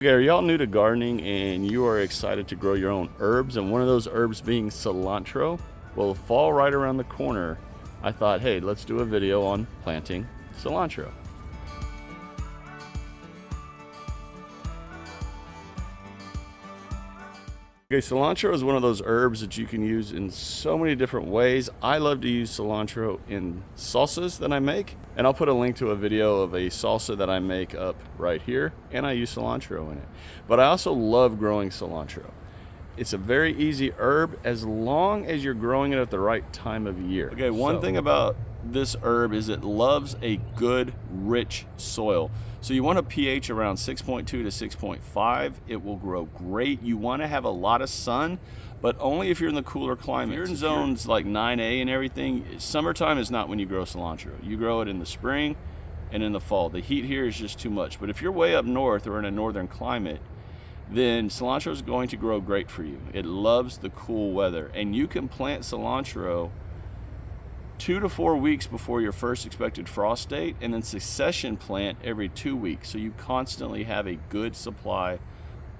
Okay, are y'all new to gardening and you are excited to grow your own herbs, and one of those herbs being cilantro? Well, fall right around the corner, I thought, hey, let's do a video on planting cilantro. Okay, cilantro is one of those herbs that you can use in so many different ways. I love to use cilantro in salsas that I make, and I'll put a link to a video of a salsa that I make up right here, and I use cilantro in it. But I also love growing cilantro. It's a very easy herb as long as you're growing it at the right time of year. Okay, one thing about this herb is it loves a good, rich soil. So you want a pH around 6.2 to 6.5. It will grow great. You want to have a lot of sun, but only if you're in the cooler climate. If you're in zones like 9A and everything, summertime is not when you grow cilantro. You grow it in the spring and in the fall. The heat here is just too much. But if you're way up north or in a northern climate, then cilantro is going to grow great for you. It loves the cool weather, and you can plant cilantro 2 to 4 weeks before your first expected frost date, and then succession plant every 2 weeks, so you constantly have a good supply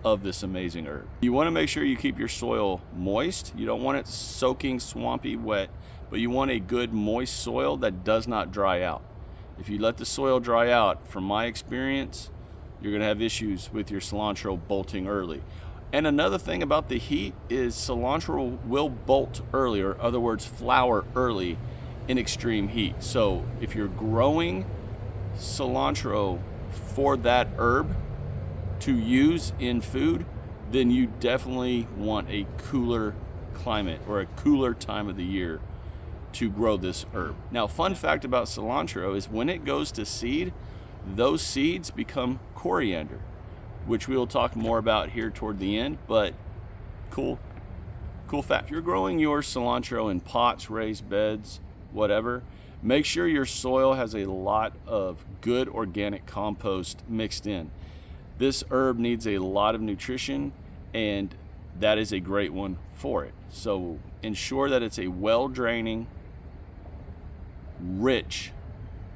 of this amazing herb. You want to make sure you keep your soil moist. You don't want it soaking, swampy, wet, but you want a good moist soil that does not dry out. If you let the soil dry out, from my experience, you're going to have issues with your cilantro bolting early. And another thing about the heat is cilantro will bolt early, or in other words, flower early in extreme heat. So if you're growing cilantro for that herb to use in food, then you definitely want a cooler climate or a cooler time of the year to grow this herb. Now, fun fact about cilantro is when it goes to seed, those seeds become coriander, which we'll talk more about here toward the end, but cool fact. If you're growing your cilantro in pots, raised beds, whatever, make sure your soil has a lot of good organic compost mixed in. This herb needs a lot of nutrition, and that is a great one for it. So ensure that it's a well-draining, rich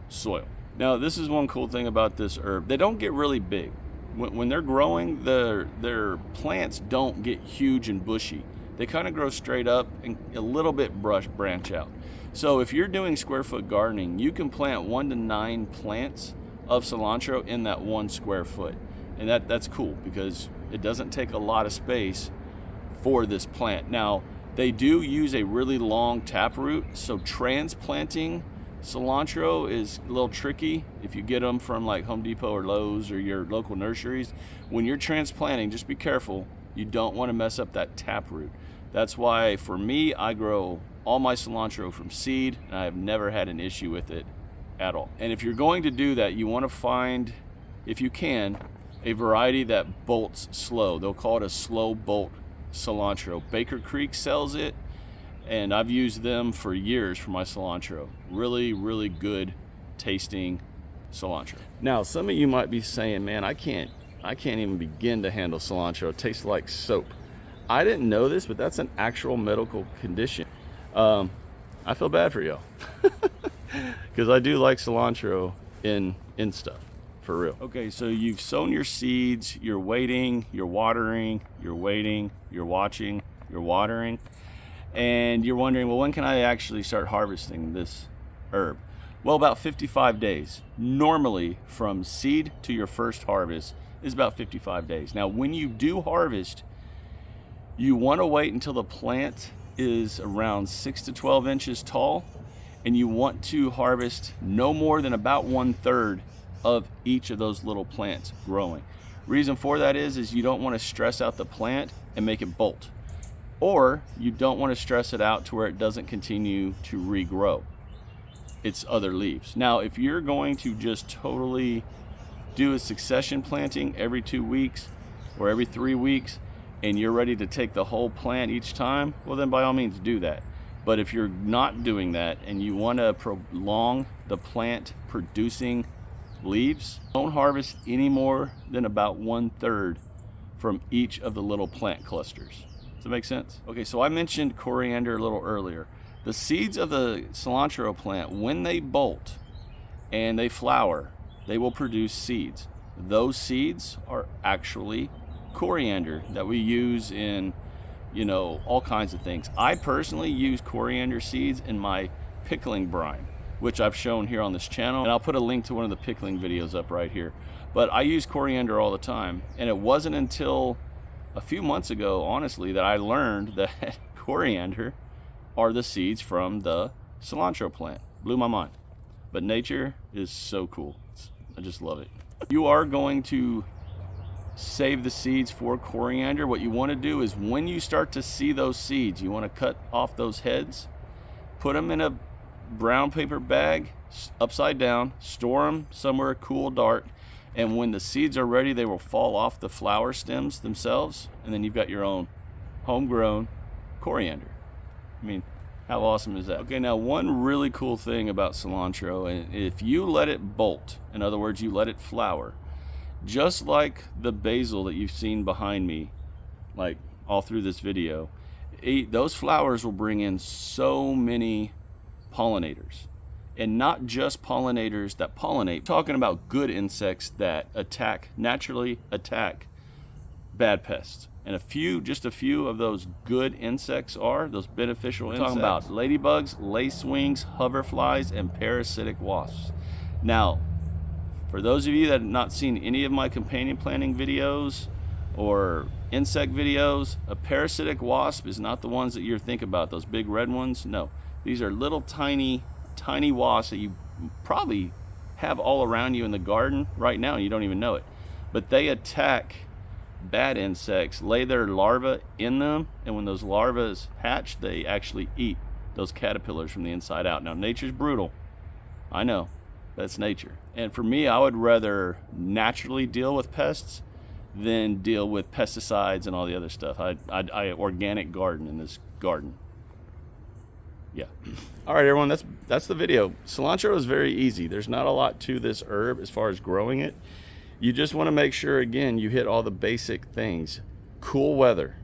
soil. Now, this is one cool thing about this herb. They don't get really big. When they're growing, their plants don't get huge and bushy. They kind of grow straight up and a little bit branch out. So if you're doing square foot gardening, you can plant 1 to 9 plants of cilantro in that 1 square foot. And that's cool because it doesn't take a lot of space for this plant. Now, they do use a really long taproot, so transplanting cilantro is a little tricky. If you get them from like Home Depot or Lowe's or your local nurseries, when you're transplanting, just be careful. You don't want to mess up that taproot. That's why for me, I grow all my cilantro from seed, and I have never had an issue with it at all. And if you're going to do that, you want to find, if you can, a variety that bolts slow. They'll call it a slow bolt cilantro. Baker Creek sells it, and I've used them for years for my cilantro. Really, really good tasting cilantro. Now, some of you might be saying, man, I can't even begin to handle cilantro. It tastes like soap. I didn't know this, but that's an actual medical condition. I feel bad for y'all because I do like cilantro in stuff, for real. Okay, so you've sown your seeds, you're waiting, you're watering, you're waiting, you're watching, you're watering, and you're wondering, well, when can I actually start harvesting this herb? Well, about 55 days. Normally, from seed to your first harvest is about 55 days. Now, when you do harvest, you want to wait until the plant is around 6 to 12 inches tall, and you want to harvest no more than about 1/3 of each of those little plants growing. Reason for that is you don't want to stress out the plant and make it bolt, or you don't want to stress it out to where it doesn't continue to regrow its other leaves. Now, if you're going to just totally do a succession planting every 2 weeks or every 3 weeks, and you're ready to take the whole plant each time, well, then by all means do that. But if you're not doing that and you want to prolong the plant producing leaves, don't harvest any more than about 1/3 from each of the little plant clusters. Does that make sense? Okay, so I mentioned coriander a little earlier. The seeds of the cilantro plant, when they bolt and they flower, they will produce seeds. those seeds are actually coriander that we use in, you know, all kinds of things. I personally use coriander seeds in my pickling brine, which I've shown here on this channel, and I'll put a link to one of the pickling videos up right here. But I use coriander all the time, and it wasn't until a few months ago, honestly, that I learned that coriander are the seeds from the cilantro plant. Blew my mind. But nature is so cool. I just love it. You are going to save the seeds for coriander. What you want to do is when you start to see those seeds, you want to cut off those heads, put them in a brown paper bag upside down, store them somewhere cool, dark, and when the seeds are ready, they will fall off the flower stems themselves, and then you've got your own homegrown coriander. I mean, how awesome is that? Okay, now one really cool thing about cilantro, and if you let it bolt, in other words, you let it flower, just like the basil that you've seen behind me, like all through this video, those flowers will bring in so many pollinators. And not just pollinators that pollinate. I'm talking about good insects that naturally attack bad pests. And just a few of those good insects are those beneficial insects. Talking about ladybugs, lacewings, hoverflies, and parasitic wasps. Now, for those of you that have not seen any of my companion planting videos or insect videos, a parasitic wasp is not the ones that you're thinking about, those big red ones. No, these are little tiny wasps that you probably have all around you in the garden right now and you don't even know it. But they attack bad insects, lay their larvae in them, and when those larvae hatch, they actually eat those caterpillars from the inside out. Now, nature's brutal. I know. That's nature. And for me, I would rather naturally deal with pests than deal with pesticides and all the other stuff. I organic garden in this garden. Yeah. All right, everyone, that's the video. Cilantro is very easy. There's not a lot to this herb as far as growing it. You just want to make sure, again, you hit all the basic things. Cool weather,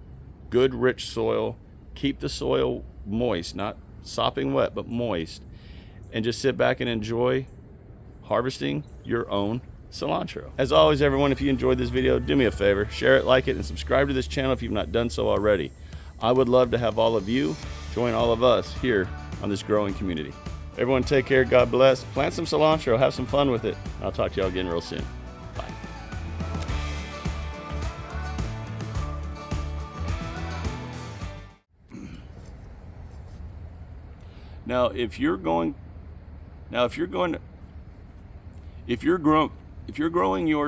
good rich soil, keep the soil moist, not sopping wet, but moist, and just sit back and enjoy harvesting your own cilantro. As always, everyone, if you enjoyed this video, do me a favor, share it, like it, and subscribe to this channel if you've not done so already. I would love to have all of you join all of us here on this growing community. Everyone take care, God bless, plant some cilantro, have some fun with it. I'll talk to y'all again real soon. Bye. Now, if you're growing your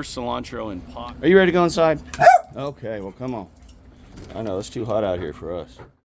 cilantro in pot. Are you ready to go inside? Okay, well, come on. I know it's too hot out here for us.